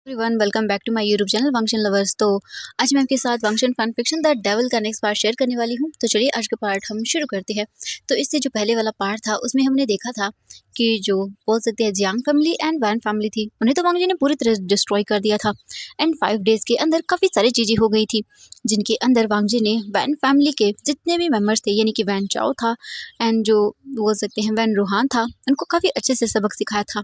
Everyone welcome back to my YouTube channel function lovers. तो आज मैं आपके साथ function fun fiction the devil का नेक्स्ट पार्ट शेयर करने वाली हूँ। तो चलिए आज का पार्ट हम शुरू करते हैं। तो इससे जो पहले वाला पार्ट था उसमें हमने देखा था कि जो बोल सकते हैं Jiang family and Wen family थी, उन्हें तो वांग जी ने पूरी तरह डिस्ट्रॉय कर दिया था एंड 5 डेज के अंदर काफ़ी सारी चीज़ें हो गई थी, जिनके अंदर वांग जी ने वैन फैमिली के जितने भी मेम्बर्स थे, यानी कि वैन चाओ था एंड जो बोल सकते हैं वैन रूहान था, उनको काफ़ी अच्छे से सबक सिखाया था।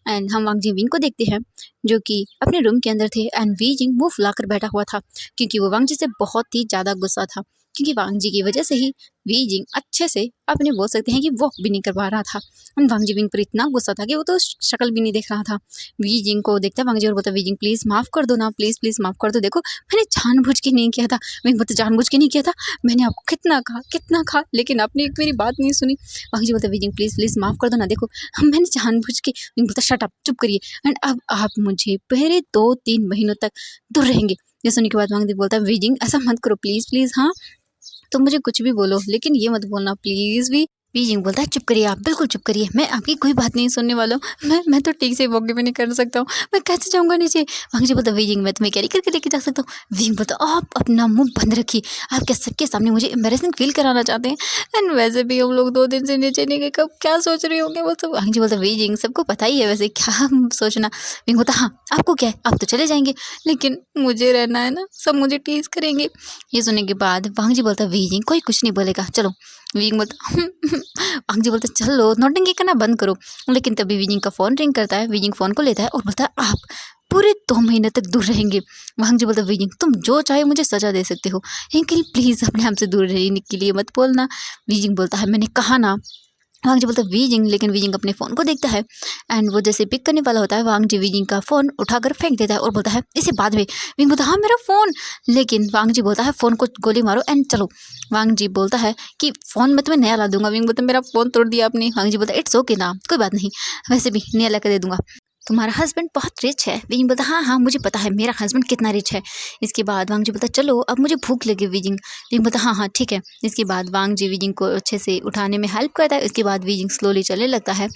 एंड हम वांग जिविंग को देखते हैं जो कि अपने रूम के अंदर थे एंड वी जिंग मुंह फुलाकर बैठा हुआ था, क्योंकि वो वांग जी से बहुत ही ज़्यादा गुस्सा था, क्योंकि वांग जी की वजह से ही वी जिंग अच्छे से अपने बोल सकते हैं कि वॉक भी नहीं कर पा रहा था। एंड वांग जिविंग पर इतना गुस्सा था कि वो तो शक्ल भी नहीं देख रहा था। वी जिंग को देखता है वांग जी और बोलता, वी जिंग प्लीज़ माफ़ कर दो ना, प्लीज़ प्लीज़ माफ़ कर दो, देखो मैंने जानबूझ के नहीं किया था। विंग बोलता, जानबूझ के नहीं किया था, मैंने आपको कितना कहा लेकिन आपने एक मेरी बात नहीं सुनी। वांग जी बोलता, वी जिंग प्लीज़ प्लीज़ माफ़ कर दो ना, देखो मैंने जानबूझ के। विंग बोलता, शट अप, चुप करिए, एंड अब आप मुझे पहले 2-3 महीनों तक दूर रहेंगे। ये सुनने के बाद वांग दी बोलता है, वी जिंग ऐसा मत करो प्लीज़ प्लीज़, हाँ तुम मुझे कुछ भी बोलो लेकिन ये मत बोलना प्लीज़ भी। बीजिंग बोलता है, चुप करिए आप, बिल्कुल चुप करिए, मैं आपकी कोई बात नहीं सुनने वाला हूँ। मैं तो ठीक से वॉक भी नहीं कर सकता हूँ, मैं कैसे जाऊँगा नीचे। वांग जी बोलता, बीजिंग मैं तुम्हें कैरी करके लेके जा सकता हूँ। बीजिंग बोलता, आप अपना मुंह बंद रखिए, आप क्या सबके सामने मुझे एम्बेरसिंग फील कराना चाहते हैं। एंड वैसे भी हम लोग 2 दिन से नीचे नहीं गए, कब क्या सोच रहे होंगे वो सब। वांग जी बोलता, बीजिंग सबको पता ही है वैसे क्या सोचना। बीजिंग बोलता, हाँ आपको क्या है, आप तो चले जाएंगे, लेकिन मुझे रहना है ना, सब मुझे टीज करेंगे। ये सुनने के बाद वांग जी बोलता, बीजिंग कोई कुछ नहीं बोलेगा, चलो। बीजिंग बोलता वांग जी बोलते, चलो नौटंकी करना बंद करो। लेकिन तभी विजिंग का फ़ोन रिंग करता है। विजिंग फ़ोन को लेता है और बोलता है, आप पूरे 2 महीने तक दूर रहेंगे। वांग जी बोलता है, विजिंग तुम जो चाहे मुझे सज़ा दे सकते हो, लेकिन प्लीज़ अपने हमसे दूर रहने के लिए मत बोलना। विजिंग बोलता है, मैंने कहा ना। वांग जी बोलता है, वीजिंग, लेकिन वीजिंग अपने फ़ोन को देखता है एंड वो जैसे पिक करने वाला होता है, वांग जी वीजिंग का फ़ोन उठाकर फेंक देता है और बोलता है, इसे बाद में। विंग बोलता है, हाँ मेरा फ़ोन। लेकिन वांग जी बोलता है, फ़ोन को गोली मारो एंड चलो। वांग जी बोलता है कि फ़ोन मैं तुम्हें नया ला दूंगा। विंग बोलता है, मेरा फ़ोन तोड़ दिया आपने। वांग जी बोलता है, इट्स ओके ना, कोई बात नहीं, वैसे भी नया ला कर दे दूंगा, तुम्हारा हस्बैंड बहुत रिच है। विजिंग बोलता, हाँ हाँ मुझे पता है मेरा हस्बैंड कितना रिच है। इसके बाद वांग जी बोलता, चलो अब मुझे भूख लगी विजिंग। विजिंग बोलता, हाँ हाँ ठीक है। इसके बाद वांग जी विजिंग को अच्छे से उठाने में हेल्प करता है। इसके बाद विजिंग स्लोली चलने लगता है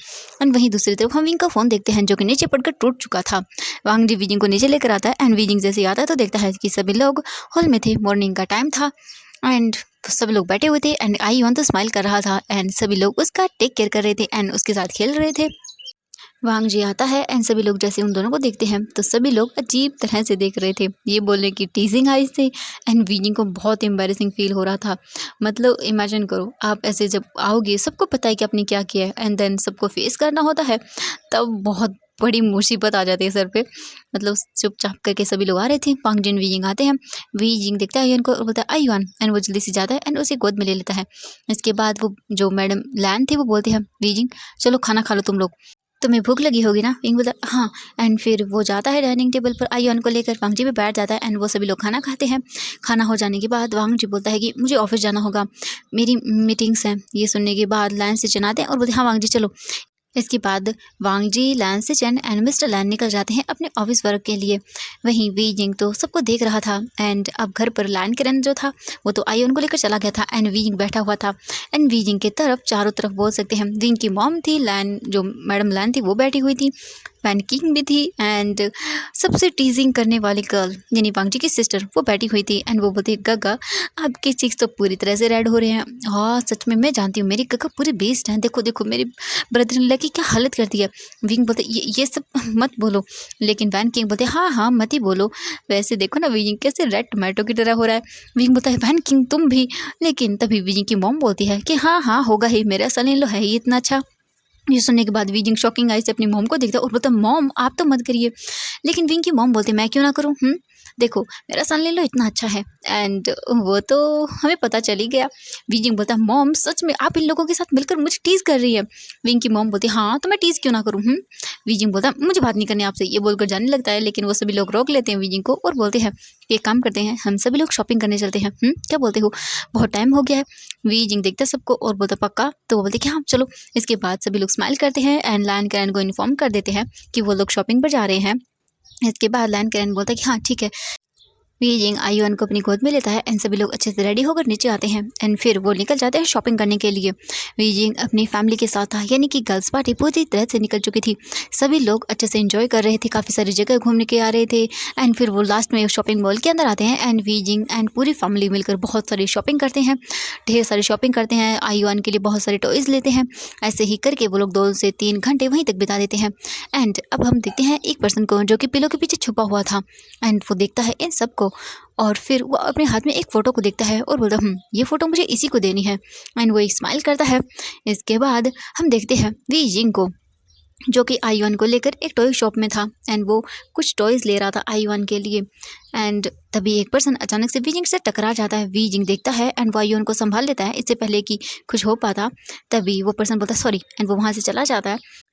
एंड वहीं दूसरी तरफ हम विंग का फ़ोन देखते हैं जो कि नीचे पड़कर टूट चुका था। वांग जी विजिंग को नीचे लेकर आता है एंड विजिंग जैसे ही आता है तो देखता है कि सभी लोग हॉल में थे, मॉर्निंग का टाइम था एंड सभी लोग बैठे हुए थे एंड आई वन तो स्माइल कर रहा था एंड सभी लोग उसका टेक केयर कर रहे थे एंड उसके साथ खेल रहे थे। वांग जी आता है एंड सभी लोग जैसे उन दोनों को देखते हैं तो सभी लोग अजीब तरह से देख रहे थे। ये बोलने की टीजिंग आई से एंड वीजिंग को बहुत एम्बैरेसिंग फील हो रहा था। मतलब इमेजिन करो आप ऐसे जब आओगे, सबको पता है कि आपने क्या किया है एंड देन सबको फेस करना होता है, तब बहुत बड़ी मुसीबत आ जाती है सर पे। मतलब चुपचाप करके सभी लोग आ रहे थे। वांग जिन वीजिंग आते हैं, वीजिंग देखता है आयुन को और बोलता है, आयुन, एंड वो जल्दी से जाता है एंड उसे गोद में ले लेता है। इसके बाद वो जो मैडम लैन थे वो बोलते हैं, वीजिंग चलो खाना खा लो तुम लोग, तुम्हें भूख लगी होगी ना। विंग बोलता, हाँ। एंड फिर वो जाता है डाइनिंग टेबल पर, आयुन को लेकर वांग जी पे बैठ जाता है एंड वो सभी लोग खाना खाते हैं। खाना हो जाने के बाद वांग जी बोलता है कि मुझे ऑफिस जाना होगा, मेरी मीटिंग्स हैं। ये सुनने के बाद लाइन से चनाते हैं और बोलते हैं, हाँ वांग जी चलो। इसके बाद वांग जी, लैन से चैन एंड मिस्टर लैन निकल जाते हैं अपने ऑफिस वर्क के लिए। वहीं वी जिंग तो सबको देख रहा था एंड अब घर पर लैन किरण जो था वो तो आयुन को लेकर चला गया था एंड वी जिंग बैठा हुआ था एंड वी जिंग की तरफ चारों तरफ बोल सकते हैं जिंग की मॉम थी, लैन जो मैडम लैन थी वो बैठी हुई थी, वैन किंग भी थी एंड सबसे टीजिंग करने वाली गर्ल यानी वांग जी की सिस्टर वो बैठी हुई थी एंड वो बोलती, गगा आपके चीक्स तो पूरी तरह से रेड हो रहे हैं। हाँ सच में मैं जानती हूँ मेरी गगा पूरी बेस्ट है, देखो देखो मेरी ब्रदर इन लॉ की क्या हालत कर दी है। विंग बोलते, ये सब मत बोलो। लेकिन वैन किंग बोलते, हाँ हाँ मत ही बोलो, वैसे देखो ना विंग कैसे रेड टमाटो की तरह हो रहा है। विंग बोलता है, वैन किंग तुम भी। लेकिन तभी विंग की मॉम बोलती है कि हाँ हाँ होगा ही, मेरा सन इन लॉ है ही इतना अच्छा। ये सुनने के बाद विंग शॉकिंग आई से अपनी मॉम को देखता है और बोलता, मॉम आप तो मत करिए। लेकिन विंग की मॉम बोलते, मैं क्यों ना करूँ, देखो मेरा सन ले लो इतना अच्छा है एंड वो तो हमें पता चल ही गया। विंग बोलता, मॉम सच में आप इन लोगों के साथ मिलकर मुझे टीज कर रही है। विंग की मॉम बोलती, हाँ तो मैं टीज क्यों ना करूँ। विजिंग बोलता, मुझे बात नहीं करनी आपसे, ये बोलकर जाने लगता है। लेकिन वो सभी लोग रोक लेते हैं विजिंग को और बोलते हैं, एक काम करते हैं हम सभी लोग शॉपिंग करने चलते हैं। क्या बोलते हो, बहुत टाइम हो गया है। विजिंग देखता है सबको और बोलता, पक्का। तो वो बोलते कि हाँ चलो। इसके बाद सभी लोग स्माइल करते हैं एंड लैन कैरन को इन्फॉर्म कर देते हैं कि वो लोग शॉपिंग पर जा रहे हैं। इसके बाद लैन कैरन बोलता है कि हाँ ठीक है। बीजिंग आयुआन को अपनी गोद में लेता है एंड सभी लोग अच्छे से रेडी होकर नीचे आते हैं एंड फिर वो निकल जाते हैं शॉपिंग करने के लिए। बीजिंग अपनी फैमिली के साथ था, यानी कि गर्ल्स पार्टी पूरी तरह से निकल चुकी थी। सभी लोग अच्छे से एंजॉय कर रहे थे, काफ़ी सारी जगह घूमने के आ रहे थे एंड फिर वो लास्ट में शॉपिंग मॉल के अंदर आते हैं एंड बीजिंग एंड पूरी फैमिली मिलकर बहुत सारी शॉपिंग करते हैं, ढेर सारी शॉपिंग करते हैं। आयुआन के लिए बहुत सारे टॉयज़ लेते हैं। ऐसे ही करके वो लोग 2 से 3 घंटे वहीं तक बिता देते हैं। एंड अब हम देखते हैं एक पर्सन को जो कि पिलो के पीछे छुपा हुआ था एंड वो देखता है इन सबको और फिर वो अपने हाथ में एक फ़ोटो को देखता है और बोलता है ये फ़ोटो मुझे इसी को देनी है एंड वो एक स्माइल करता है। इसके बाद हम देखते हैं वी जिंग को जो कि आयुआन को लेकर एक टॉय शॉप में था एंड वो कुछ टॉयज़ ले रहा था आयुआन के लिए। एंड तभी एक पर्सन अचानक से वीजिंग से टकरा जाता है। वीजिंग देखता है एंड वो आयुआन को संभाल लेता है इससे पहले कि कुछ हो पाता। तभी वो पर्सन बोलता है सॉरी एंड वो वहाँ से चला जाता है।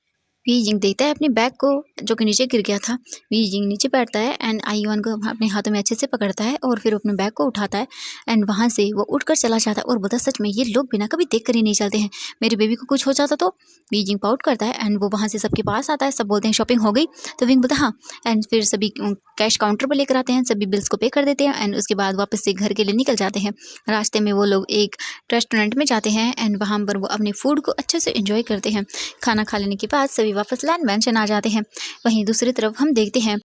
वीजिंग देखता है अपने बैग को जो कि नीचे गिर गया था। वीजिंग नीचे बैठता है एंड आयुआन को अपने हाथों में अच्छे से पकड़ता है और फिर अपने बैग को उठाता है एंड वहाँ से वो उठकर चला जाता है और बोलता है सच में ये लोग बिना कभी देख कर ही नहीं चलते हैं, मेरी बेबी को कुछ हो जाता तो। वीजिंग पाउट करता है एंड वो वहाँ से सबके पास आता है। सब बोलते हैं शॉपिंग हो गई, तो विंग बोलता है हाँ एंड फिर सभी कैश काउंटर पर लेकर आते हैं, सभी बिल्स को पे कर देते हैं एंड उसके बाद वापस से घर के लिए निकल जाते हैं। रास्ते में वो लोग एक रेस्टोरेंट में जाते हैं एंड वहाँ पर वो अपने फूड को अच्छे से इंजॉय करते हैं। खाना खा लेने के बाद सभी वापस लैंड मैंशन आ जाते हैं। वहीं दूसरी तरफ हम देखते हैं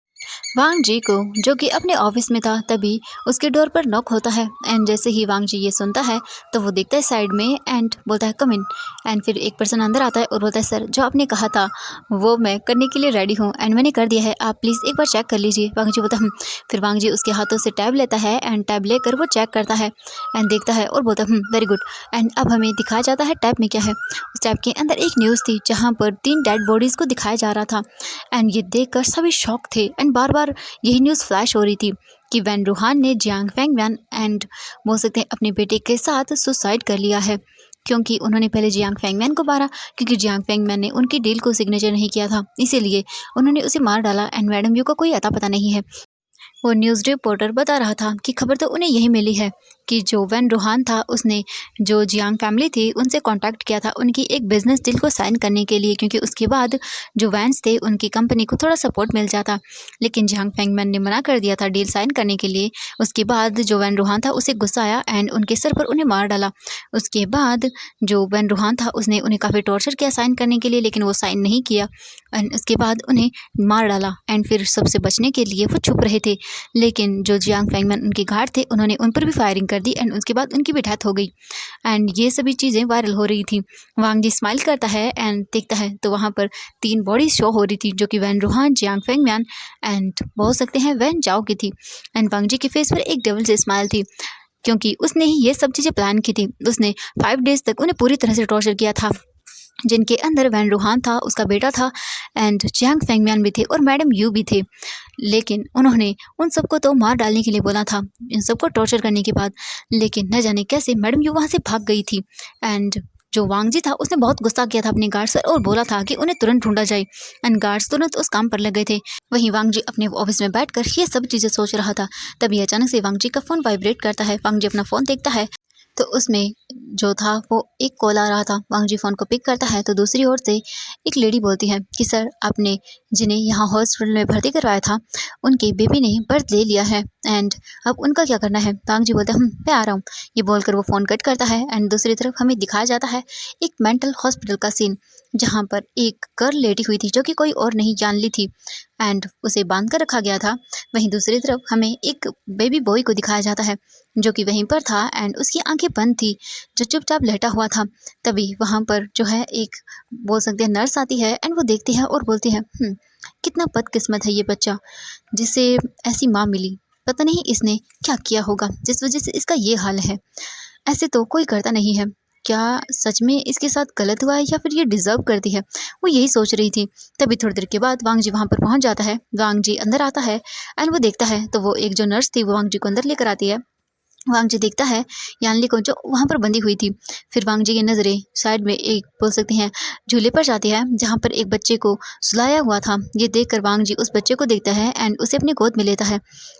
वांग जी को जो कि अपने ऑफिस में था। तभी उसके डोर पर नॉक होता है एंड जैसे ही वांग जी ये सुनता है तो वो देखता है साइड में एंड बोलता है कम इन। एंड फिर एक पर्सन अंदर आता है और बोलता है सर जो आपने कहा था वो मैं करने के लिए रेडी हूँ एंड मैंने कर दिया है, आप प्लीज़ एक बार चेक कर लीजिए। वांग जी बोलता है फिर वांग जी उसके हाथों से टैब लेता है एंड टैब लेकर वो चेक करता है एंड देखता है और बोलता है वेरी गुड। एंड अब हमें दिखाया जाता है टैब में क्या है। उस टैब के अंदर एक न्यूज़ थी जहाँ पर 3 डेड बॉडीज़ को दिखाया जा रहा था एंड ये देखकर सभी शॉक थे एंड बार बार यही न्यूज़ फ्लैश हो रही थी कि वैन रूहान ने जियांग फेंगम्यान एंड बोल सकते हैं अपने बेटे के साथ सुसाइड कर लिया है, क्योंकि उन्होंने पहले जियांग फेंगम्यान को मारा क्योंकि जियांग फेंगम्यान ने उनकी डील को सिग्नेचर नहीं किया था, इसीलिए उन्होंने उसे मार डाला एंड मैडम यू का कोई अता पता नहीं है। वो न्यूज़ रिपोर्टर बता रहा था कि खबर तो उन्हें यही मिली है कि जो वैन रूहान था उसने जो जियांग फैमिली थी उनसे कांटेक्ट किया था उनकी एक बिजनेस डील को साइन करने के लिए, क्योंकि उसके बाद जो वैन्स थे उनकी कंपनी को थोड़ा सपोर्ट मिल जाता, लेकिन जियांग फेंगमैन ने मना कर दिया था डील साइन करने के लिए। उसके बाद जो वैन रूहान था उसे गुस्सा आया एंड उनके सर पर उन्हें मार डाला। उसके बाद जो वैन रूहान था उसने उन्हें काफ़ी टॉर्चर किया साइन करने के लिए, लेकिन वो साइन नहीं किया एंड उसके बाद उन्हें मार डाला एंड फिर सबसे बचने के लिए वो छुप रहे थे, लेकिन जो जियांग फेंगमैन उनके गार्ड थे उन्होंने उन पर भी फायरिंग कर दी एंड उसके बाद उनकी भी डेथ हो गई एंड ये सभी चीज़ें वायरल हो रही थी। वांग जी स्माइल करता है एंड देखता है तो वहाँ पर 3 बॉडी शो हो रही थी जो कि वैन रूहान, जियांग फेंगम्यान एंड बोल सकते हैं वैन जाओ की थी एंड वांग जी के फेस पर एक डेविल से स्माइल थी क्योंकि उसने ही ये सब चीज़ें प्लान की थी। उसने 5 डेज तक उन्हें पूरी तरह से टॉर्चर किया था, जिनके अंदर वैन रूहान था, उसका बेटा था एंड जियांग फेंगम्यान भी थे और मैडम यू भी थे, लेकिन उन्होंने उन सबको तो मार डालने के लिए बोला था इन सबको टॉर्चर करने के बाद, लेकिन न जाने कैसे मैडम यू वहाँ से भाग गई थी एंड जो वांग जी था उसने बहुत गुस्सा किया था अपने गार्ड्स पर और बोला था कि उन्हें तुरंत ढूंढा जाए एंड गार्ड्स तुरंत उस काम पर लग गए थे। वहीं वांग जी अपने ऑफिस में बैठकर ये सब चीज़ें सोच रहा था। तभी अचानक से वांग जी का फ़ोन वाइब्रेट करता है। वांग जी अपना फ़ोन देखता है तो उसमें जो था वो एक कॉल आ रहा था। वांग जी फ़ोन को पिक करता है तो दूसरी ओर से एक लेडी बोलती है कि सर आपने जिन्हें यहाँ हॉस्पिटल में भर्ती करवाया था उनके बेबी ने बर्थ ले लिया है एंड अब उनका क्या करना है। वांग जी बोलते हैं मैं आ रहा हूँ, ये बोलकर वो फ़ोन कट करता है एंड दूसरी तरफ हमें दिखाया जाता है एक मेंटल हॉस्पिटल का सीन जहाँ पर एक गर्ल लेटी हुई थी जो कि कोई और नहीं जान ली थी एंड उसे बांध कर रखा गया था। वहीं दूसरी तरफ हमें एक बेबी बॉय को दिखाया जाता है जो कि वहीं पर था एंड उसकी आंखें बंद थी जो चुपचाप लेटा हुआ था। तभी वहाँ पर जो है एक बोल सकते हैं नर्स आती है एंड वो देखती है और बोलती है कितना बदकिस्मत है ये बच्चा जिसे ऐसी माँ मिली, पता नहीं इसने क्या किया होगा जिस वजह से इसका ये हाल है, ऐसे तो कोई करता नहीं है, क्या सच में इसके साथ गलत हुआ है या फिर ये डिज़र्व करती है। वो यही सोच रही थी। तभी थोड़ी देर के बाद वांग जी वहाँ पर पहुँच जाता है। वांग जी अंदर आता है एंड वो देखता है तो वो एक जो नर्स थी वो वांग जी को अंदर लेकर आती है। वांग जी देखता है यानली को जो वहाँ पर बंधी हुई थी। फिर वांग जी की नज़रें साइड में एक बोल सकते हैं झूले पर जाती है जहाँ पर एक बच्चे को सुलाया हुआ था। ये देखकर वांग जी उस बच्चे को देखता है एंड उसे अपनी गोद में लेता है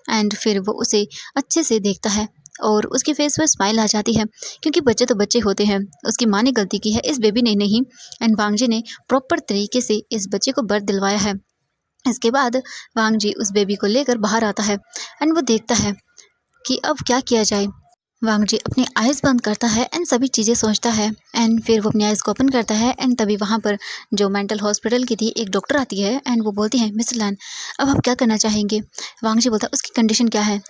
एंड फिर वो उसे अच्छे से देखता है और उसके फेस पर स्माइल आ जाती है क्योंकि बच्चे तो बच्चे होते हैं, उसकी माँ ने गलती की है, इस बेबी ने नहीं एंड वांग जी ने प्रॉपर तरीके से इस बच्चे को बर्थ दिलवाया है। इसके बाद वांग जी उस बेबी को लेकर बाहर आता है एंड वो देखता है कि अब क्या किया जाए। वांग जी अपनी आइज़ बंद करता है एंड सभी चीज़ें सोचता है एंड फिर वो अपनी आइज़ को ओपन करता है एंड तभी वहाँ पर जो मेंटल हॉस्पिटल की थी एक डॉक्टर आती है एंड वो बोलती है, मिस्टर लैन अब आप क्या करना चाहेंगे? वांग जी बोलता है, उसकी कंडीशन क्या है?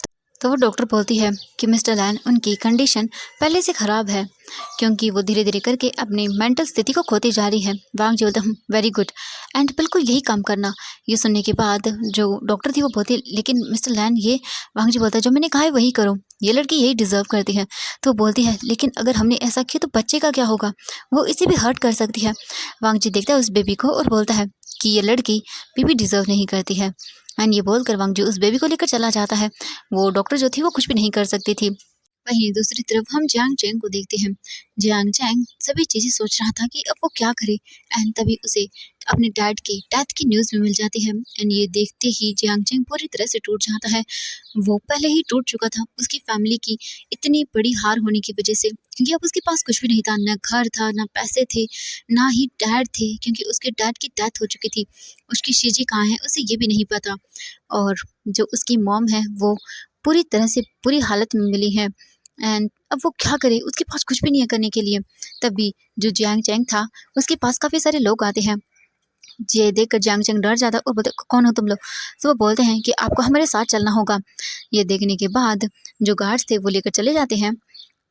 तो वो डॉक्टर बोलती है कि मिस्टर लैन उनकी कंडीशन पहले से ख़राब है क्योंकि वो धीरे धीरे करके अपनी मेंटल स्थिति को खोती जा रही है। वांग जी बोलता, वेरी गुड एंड बिल्कुल यही काम करना। ये सुनने के बाद जो डॉक्टर थी वो बोलती है, लेकिन मिस्टर लैन ये। वांग जी बोलता है, जो मैंने कहा है वही करो, ये लड़की यही डिज़र्व करती है। तो वो बोलती है, लेकिन अगर हमने ऐसा किया तो बच्चे का क्या होगा? वो इसे भी हर्ट कर सकती है। वांग जी देखता है उस बेबी को और बोलता है कि ये लड़की बेबी डिज़र्व नहीं करती है। एंड ये बोलकर वांग जी उस बेबी को लेकर चला जाता है। वो डॉक्टर जो थी वो कुछ भी नहीं कर सकती थी। वहीं दूसरी तरफ हम जियांग चैंग को देखते हैं। जियांग चैंग सभी चीज़ें सोच रहा था कि अब वो क्या करे एंड तभी उसे अपने डैड की डेथ की न्यूज़ भी मिल जाती है एंड ये देखते ही जियांग चैंग पूरी तरह से टूट जाता है। वो पहले ही टूट चुका था उसकी फैमिली की इतनी बड़ी हार होने की वजह से, क्योंकि अब उसके पास कुछ भी नहीं था, ना घर था, ना पैसे थे, ना ही डैड थे, क्योंकि उसके डैड की डेथ हो चुकी थी। उसकी शीजी कहाँ है उसे ये भी नहीं पता और जो उसकी मॉम है वो पूरी तरह से बुरी हालत में मिली है एंड अब वो क्या करे, उसके पास कुछ भी नहीं है करने के लिए। तभी जो जियांग चैंग था उसके पास काफ़ी सारे लोग आते हैं। ये देखकर जियांग चैंग डर जाता है और बोलते, कौन हो तुम लोग? तो वो बोलते हैं कि आपको हमारे साथ चलना होगा। ये देखने के बाद जो गार्ड्स थे वो लेकर चले जाते हैं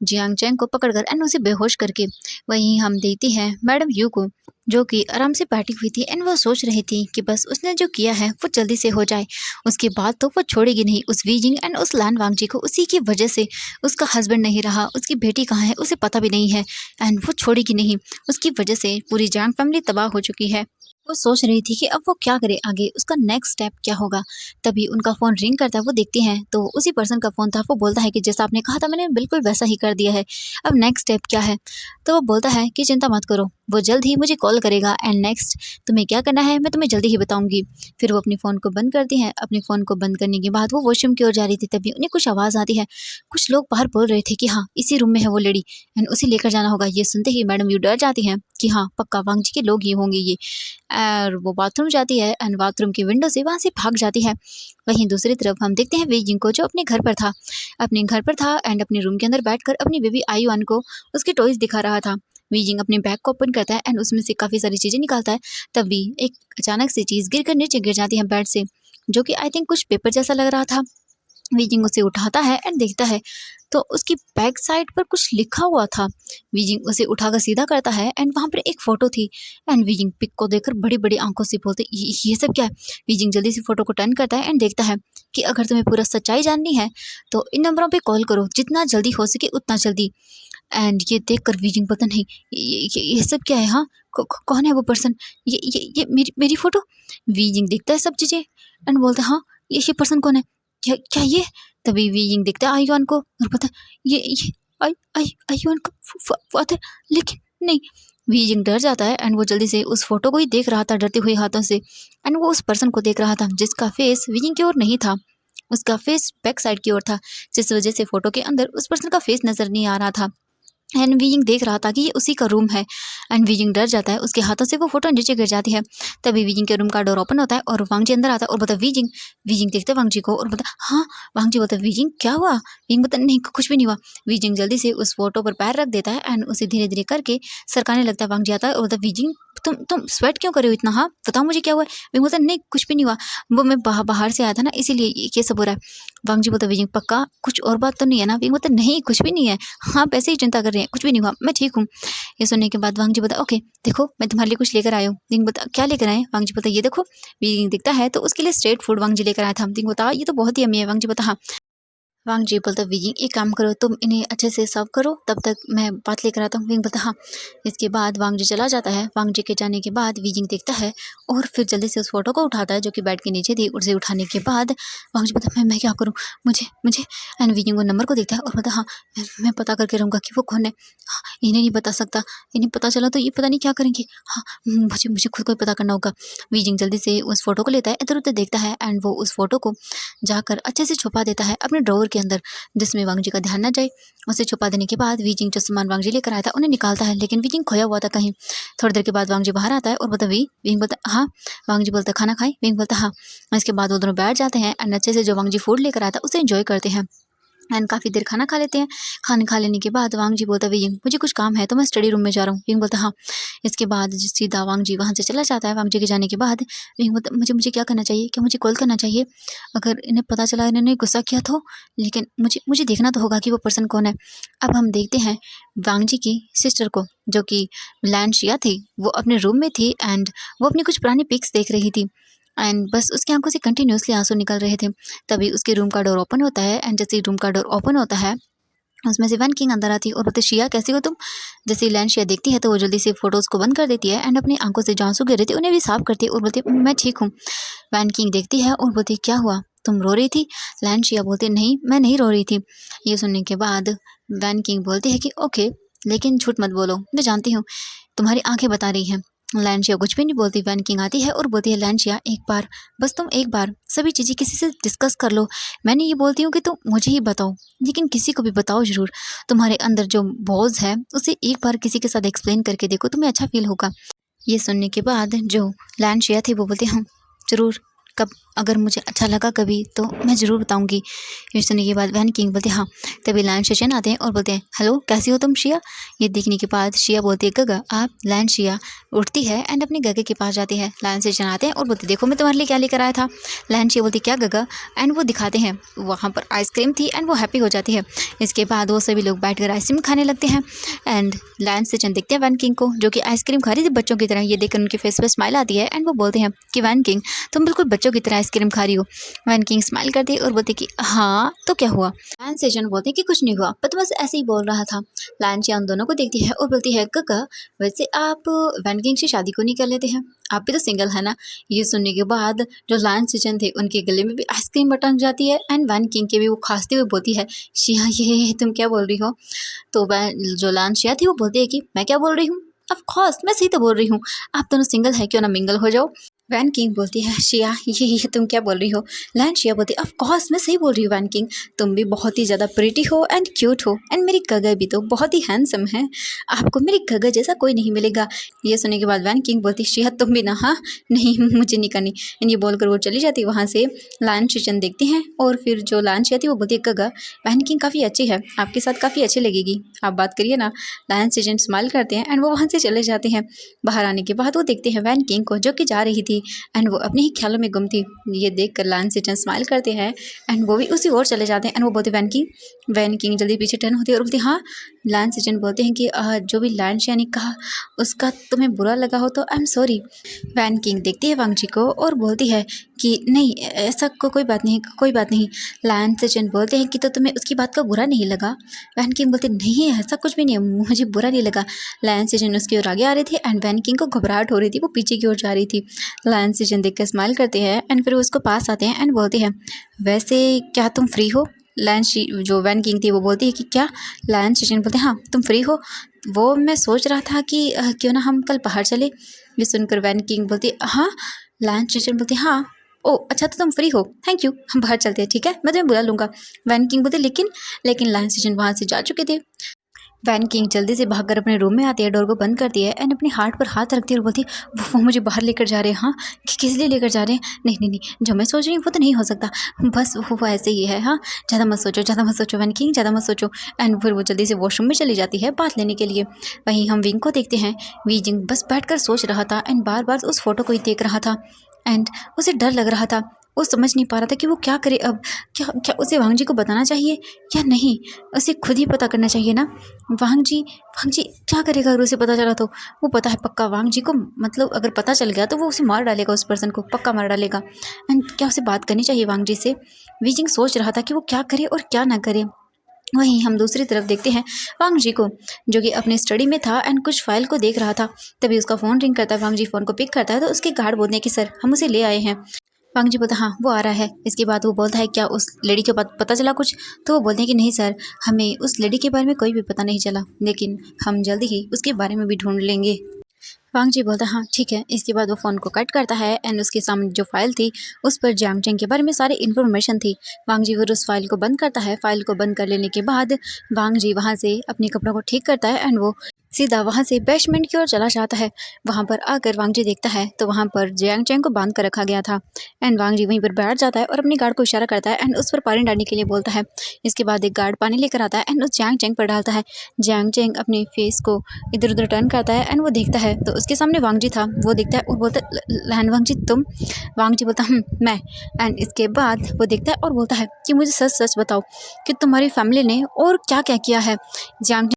जियांग चैंग को पकड़कर एंड उसे बेहोश करके। वहीं हम देखते हैं मैडम यू को, जो कि आराम से बैठी हुई थी एंड वो सोच रही थी कि बस उसने जो किया है वो जल्दी से हो जाए, उसके बाद तो वो छोड़ेगी नहीं उस वीजिंग एंड उस लैन वांगजी को। उसी की वजह से उसका हस्बैंड नहीं रहा, उसकी बेटी कहाँ है उसे पता भी नहीं है एंड वो छोड़ेगी नहीं। उसकी वजह से पूरी जैंग फैमिली तबाह हो चुकी है। वो सोच रही थी कि अब वो क्या करे आगे, उसका नेक्स्ट स्टेप क्या होगा। तभी उनका फ़ोन रिंग करता है, वो देखती हैं तो उसी पर्सन का फ़ोन था। वो बोलता है कि जैसा आपने कहा था मैंने बिल्कुल वैसा ही कर दिया है, अब नेक्स्ट स्टेप क्या है? तो वो बोलता है कि चिंता मत करो, वो जल्द ही मुझे कॉल करेगा एंड नेक्स्ट तुम्हें क्या करना है मैं तुम्हें जल्दी ही बताऊँगी। फिर वो अपने फ़ोन को बंद करती हैं। अपने फ़ोन को बंद करने के बाद वो वॉशरूम की ओर जा रही थी, तभी उन्हें कुछ आवाज़ आती है। कुछ लोग बाहर बोल रहे थे कि हाँ, इसी रूम में है वो लेडी एंड उसे लेकर जाना होगा। ये सुनते ही मैडम यू डर जाती हैं कि हाँ, पक्का वांग जी के लोग ही होंगे ये। और वो बाथरूम जाती है एंड बाथरूम की विंडो से वहाँ से भाग जाती है। वहीं दूसरी तरफ हम देखते हैं वे जिंग को, जो अपने घर पर था एंड अपने रूम के अंदर बैठकर अपनी बेबी आयुआन को उसके टॉयज दिखा रहा था। वी जिंग अपने बैग को ओपन करता है एंड उसमें से काफ़ी सारी चीज़ें निकालता है। तभी एक अचानक से चीज़ गिर कर नीचे गिर जाती है बेड से, जो कि आई थिंक कुछ पेपर जैसा लग रहा था। वीजिंग उसे उठाता है एंड देखता है तो उसकी बैक साइड पर कुछ लिखा हुआ था। वीजिंग उसे उठाकर सीधा करता है एंड वहाँ पर एक फ़ोटो थी एंड वीजिंग पिक को देखकर बड़ी-बड़ी आँखों से बोलते, ये सब क्या है? वीजिंग जल्दी से फ़ोटो को टर्न करता है एंड देखता है कि अगर तुम्हें पूरा सच्चाई जाननी है तो इन नंबरों पे कॉल करो, जितना जल्दी हो सके उतना जल्दी। एंड ये देखकर वीजिंग पता नहीं ये सब क्या है? हाँ, कौन है वो पर्सन? ये मेरी फ़ोटो? वीजिंग देखता है सब चीज़ें एंड बोलता है, हाँ, ये पर्सन कौन है? क्या क्या ये? तभी वीइंग देखता है आयुआन को और पता है ये आई आई आयुआन का फादर, लेकिन नहीं। वीइंग डर जाता है एंड वो जल्दी से उस फोटो को ही देख रहा था डरते हुए हाथों से एंड वो उस पर्सन को देख रहा था जिसका फेस वीइंग की ओर नहीं था, उसका फेस बैक साइड की ओर था, जिस वजह से फोटो के अंदर उस पर्सन का फेस नजर नहीं आ रहा था। एंड वीइंग देख रहा था कि ये उसी का रूम है एंड वीइंग डर जाता है, उसके हाथों से वो फोटो नीचे गिर जाती है। तभी वीइंग के रूम का डोर ओपन होता है और वांग जी अंदर आता है और बोलता, वीजिंग। वीजिंग देखता है वांग जी को और बोलता, हाँ। वांग जी बोलता, वीजिंग क्या हुआ? वीजिंग बोलता, नहीं कुछ भी नहीं हुआ। वीजिंग जल्दी से उस फोटो पर पैर रख देता है एंड उसे धीरे धीरे करके सरकाने लगता है। वांग जी आता है और बोलता, वीजिंग तुम स्वेट क्यों कर रहे हो इतना? हाँ बताओ मुझे क्या हुआ है? वीजिंग बोलता, नहीं कुछ भी नहीं हुआ, वो मैं बाहर से आया था ना इसीलिए ये सब हो रहा है। वांग जी बोलता, वीजिंग पक्का कुछ और बात तो नहीं है ना? वीजिंग बोलता, नहीं कुछ भी नहीं है, हाँ वैसे ही चिंता कर रहे हैं, कुछ भी नहीं हुआ, मैं ठीक हूँ। ये सुनने के बाद वांग जी बोलता, ओके देखो मैं तुम्हारे लिए कुछ लेकर आया हूँ। विंग बोलता, क्या लेकर आए? वांग जी बोलता, ये देखो। विंग दिखता है तो उसके लिए स्ट्रेट फूड वांग जी लेकर आया था। विंग बोलता, ये तो बहुत ही यम्मी है। वांग जी बोलता, हाँ। वांग जी बोलता, विजिंग एक काम करो, तुम इन्हें अच्छे से सर्व करो, तब तक मैं बात लेकर आता हूँ। विंग बोलता, हाँ। इसके बाद वांग जी चला जाता है। वांग जी के जाने के बाद विजिंग देखता है और फिर जल्दी से उस फोटो को उठाता है जो कि बेड के नीचे थी। उसे उठाने के बाद वांग जी बोलता, मैं क्या करूँ? मुझे मुझे एंड विजिंग वो नंबर को देखता है और बोलता, हाँ मैं पता करके रहूँगा कि वो कौन है। हाँ, इन्हें नहीं बता सकता, इन्हें पता चला तो ये पता नहीं क्या करेंगे। हाँ, मुझे मुझे खुद को ही पता करना होगा। विजिंग जल्दी से उस फोटो को लेता है, इधर उधर देखता है एंड वो उस फोटो को जाकर अच्छे से छुपा देता है अपने ड्रॉवर के अंदर, जिसमें वांग जी का ध्यान ना जाए। उसे छुपा देने के बाद वीजिंग जो सामान वांग जी लेकर आया था उन्हें निकालता है, लेकिन वीजिंग खोया हुआ था कहीं। थोड़ी देर के बाद वांग जी बाहर आता है और बोलता, विंग बोलता, हाँ। वांग जी बोलता, खाना खाए? विंग बोलता, हाँ। इसके बाद वो दोनों बैठ जाते हैं एंड अच्छे से जो वांग जी फूड लेकर आया था उसे एंजॉय करते हैं। एंड काफ़ी देर खाना खा लेते हैं। खाना खा लेने के बाद वांग जी बोलता है वियिंग मुझे कुछ काम है तो मैं स्टडी रूम में जा रहा हूँ। वियिंग बोलता है हाँ। इसके बाद सीधा वांग जी वहाँ से चला जाता है। वांग जी के जाने के बाद वियिंग बोलता मुझे मुझे क्या करना चाहिए, क्या मुझे कॉल करना चाहिए? अगर इन्हें पता चला इन्होंने गुस्सा किया तो, लेकिन मुझे मुझे देखना तो होगा कि वो पर्सन कौन है। अब हम देखते हैं वांग जी की सिस्टर को, जो कि लैन शिया थी। वो अपने रूम में थी एंड वो अपनी कुछ पुरानी पिक्स देख रही थी एंड बस उसकी आंखों से कंटिन्यूसली आंसू निकल रहे थे। तभी उसके रूम का डोर ओपन होता है एंड जैसे ही रूम का डोर ओपन होता है उसमें से वैन किंग अंदर आती है और बोलती शिया कैसी हो तुम? जैसे ही लैन शिया देखती है तो वो जल्दी से फोटोज़ को बंद कर देती है एंड अपनी आंखों से जो आंसू गिर रहे थे उन्हें भी साफ करती है और बोलती है मैं ठीक हूँ। वैन किंग देखती है और बोलती है क्या हुआ, तुम रो रही थी? लैन शिया बोलती है नहीं मैं नहीं रो रही थी। ये सुनने के बाद वैन किंग बोलती है कि ओके, लेकिन झूठ मत बोलो, मैं जानती हूँ तुम्हारी आंखें बता रही हैं। लैंशिया कुछ भी नहीं बोलती। वैन किंग आती है और बोलती है लैंशिया एक बार, बस तुम एक बार सभी चीज़ें किसी से डिस्कस कर लो। मैंने ये बोलती हूँ कि तुम मुझे ही बताओ, लेकिन किसी को भी बताओ ज़रूर। तुम्हारे अंदर जो बोझ है उसे एक बार किसी के साथ एक्सप्लेन करके देखो, तुम्हें अच्छा फील होगा। ये सुनने के बाद जो लैंशिया थी वो बोलती हाँ ज़रूर, कब अगर मुझे अच्छा लगा कभी तो मैं ज़रूर बताऊंगी। ये सुनने के बाद वैन किंग बोलते हाँ। तभी लैंड शेचन आते हैं और बोलते हैं हेलो कैसी हो तुम शिया? ये देखने के बाद शिया बोलती है गगा आप? लैंड शिया उठती है एंड अपने गगे के पास जाती है। लैंड शेचन आते हैं और बोलते देखो मैं तुम्हारे लिए क्या लेकर आया था। लैंड शिया बोलती क्या गगा? एंड वो दिखाते हैं वहाँ पर आइसक्रीम थी एंड वो हैप्पी हो जाती है। इसके बाद वो सभी लोग बैठकर आइसक्रीम खाने लगते हैं एंड लैंड शेचन देखते हैं वैन किंग को जो कि आइसक्रीम खा रही थी बच्चों की तरह। ये देखकर उनके फेस पर स्माइल आती है एंड वो बोलते हैं कि वैन किंग तुम बिल्कुल बच्चों की तरह आइसक्रीम खा रही हो। वैन किंग स्माइल करती है और बोलती कि हाँ तो क्या हुआ? लैन सेजन बोलते कि कुछ नहीं हुआ, पर तो बस ऐसे ही बोल रहा था। लैन उन दोनों को देखती है और बोलती है गगा वैसे आप वैन किंग से शादी को नहीं कर लेते हैं, आप भी तो सिंगल है ना। ये सुनने के बाद जो लैन सेजन थे उनके गले में भी आइसक्रीम अटक जाती है एंड वैन किंग के भी वो खांसते हुए बोलती है शिया ये तुम क्या बोल रही हो? तो वह जो लैन शिया थी वो बोलती है कि मैं क्या बोल रही हूँ, ऑफ कोर्स मैं सही तो बोल रही हूँ, आप दोनों सिंगल है क्यों ना मिंगल हो जाओ। वैन किंग बोलती है शिया ये तुम क्या बोल रही हो? लैंड शिया बोलती है ऑफ कोर्स मैं सही बोल रही हूँ वैन किंग, तुम भी बहुत ही ज़्यादा प्रिटी हो एंड क्यूट हो एंड मेरी गगा भी तो बहुत ही हैंडसम है, आपको मेरी गगा जैसा कोई नहीं मिलेगा। ये सुनने के बाद वैन किंग बोलती शिया तुम भी ना, हाँ नहीं मुझे नहीं करनी। एंड ये बोलकर वो चली जाती है वहाँ से। लैंड शिचन देखते हैं और फिर जो लैंड शिया थी वो बोलती है गगा वैन किंग काफ़ी अच्छी है, आपके साथ काफ़ी अच्छी लगेगी, आप बात करिए ना। लैंड शिचन स्माइल करते हैं एंड वो वहाँ से चले जाते हैं। बाहर आने के बाद वो देखते हैं वैन किंग को जो कि जा रही थी एंड वो अपने ही ख्यालों में गुम थी। ये देख कर लैन सेचन स्माइल करते हैं एंड वो भी उसी ओर चले जाते हैं एंड वो बोलते वैन किंग जल्दी पीछे टर्न होती है और बोलती हाँ। लैन सेचन बोलते हैं कि जो भी लैन शिया ने कहा उसका तुम्हें बुरा लगा हो तो I am sorry. Wen Qing देखती है वांग जी को और बोलती है कि नहीं ऐसा कोई बात नहीं, कोई बात नहीं। लैन सेचन बोलते हैं कि तो तुम्हें उसकी बात का बुरा नहीं लगा? वैन किंग बोलते नहीं ऐसा कुछ भी नहीं, मुझे बुरा नहीं लगा। लैन सेचन उसकी ओर आगे आ रहे थे एंड वैन किंग को घबराहट हो रही थी, वो पीछे की ओर जा रही थी। लैन सेचन देख कर स्माइल करते हैं एंड फिर उसको पास आते हैं एंड बोलते हैं वैसे क्या तुम फ्री हो? जो वैन किंग थी वो बोलती है कि क्या? लैन सेचन बोलते हैं हाँ तुम फ्री हो? वो मैं सोच रहा था कि क्यों ना हम कल बाहर चले। ये सुनकर वैन किंग बोलती हाँ। लैन सेचन बोलती हाँ ओ अच्छा तो तुम फ्री हो, थैंक यू हम बाहर चलते हैं, ठीक है मैं तुम्हें बुला लूँगा। वैन किंग बोलते लेकिन लैन सेचन वहाँ से जा चुके थे। वैन किंग जल्दी से भागकर अपने रूम में आती है, डोर को बंद करती है एंड अपने हार्ट पर हाथ रखती है और बोलती है वो मुझे बाहर लेकर जा रहे हैं। हाँ किस लिए लेकर जा रहे हैं? नहीं नहीं नहीं जो मैं सोच रही हूँ वो तो नहीं हो सकता, बस वो ऐसे ही है। हाँ ज़्यादा मत सोचो, ज़्यादा मत सोचो वैन किंग, ज़्यादा मत सोचो। एंड फिर वो जल्दी से वॉशरूम में चली जाती है बात लेने के लिए। वहीं हम विंग को देखते हैं। विंग बस बैठ सोच रहा था एंड बार बार उस फोटो को ही देख रहा था एंड उसे डर लग रहा था। वो समझ नहीं पा रहा था कि वो क्या करे अब। क्या क्या उसे वांग जी को बताना चाहिए या नहीं? उसे खुद ही पता करना चाहिए ना। वांग जी क्या करेगा अगर उसे पता चला तो? वो पता है पक्का वांग जी को, मतलब अगर पता चल गया तो वो उसे मार डालेगा, उस पर्सन को पक्का मार डालेगा। एंड क्या उसे बात करनी चाहिए वांग जी से? वीजिंग सोच रहा था कि वो क्या करे और क्या ना करे। वहीं हम दूसरी तरफ देखते हैं वांग जी को जो कि अपने स्टडी में था एंड कुछ फाइल को देख रहा था। तभी उसका फ़ोन रिंग करता है। वांग जी फ़ोन को पिक करता है तो उसके गार्ड बोलते हैं कि सर हम उसे ले आए हैं। वांग जी बोलता हाँ वो आ रहा है। इसके बाद वो बोलता है क्या उस लेडी के पता चला कुछ? तो वो बोलते हैं कि नहीं सर हमें उस लेडी के बारे में कोई भी पता नहीं चला, लेकिन हम जल्दी ही उसके बारे में भी ढूंढ लेंगे। वांग जी बोलता हाँ ठीक है। इसके बाद वो फ़ोन को कट करता है एंड उसके सामने जो फाइल थी उस पर जियांग चेंग के बारे में सारी इन्फॉर्मेशन थी। वांग जी फिर उस फाइल को बंद करता है। फाइल को बंद कर लेने के बाद वांग जी वहाँ से अपने कपड़ों को ठीक करता है एंड वो सीधा वहाँ से बेसमेंट की ओर चला जाता है। वहाँ पर आकर वांग जी देखता है तो वहाँ पर जियांग चैंग को बांध कर रखा गया था। एंड वांग जी वहीं पर बैठ जाता है और अपनी गार्ड को इशारा करता है एंड उस पर पानी डालने के लिए बोलता है। इसके बाद एक गार्ड पानी लेकर आता है एंड उस जियांग चैंग पर डालता है। जियांग चैंग अपने फेस को इधर उधर टर्न करता है एंड वो देखता है तो उसके सामने वांग जी था। वो देखता है और बोलता है, लहन वांग जी तुम? वांग जी बोलता मैं। एंड इसके बाद वो देखता है और बोलता है कि मुझे सच सच बताओ कि तुम्हारी फैमिली ने और क्या क्या किया है। जियांग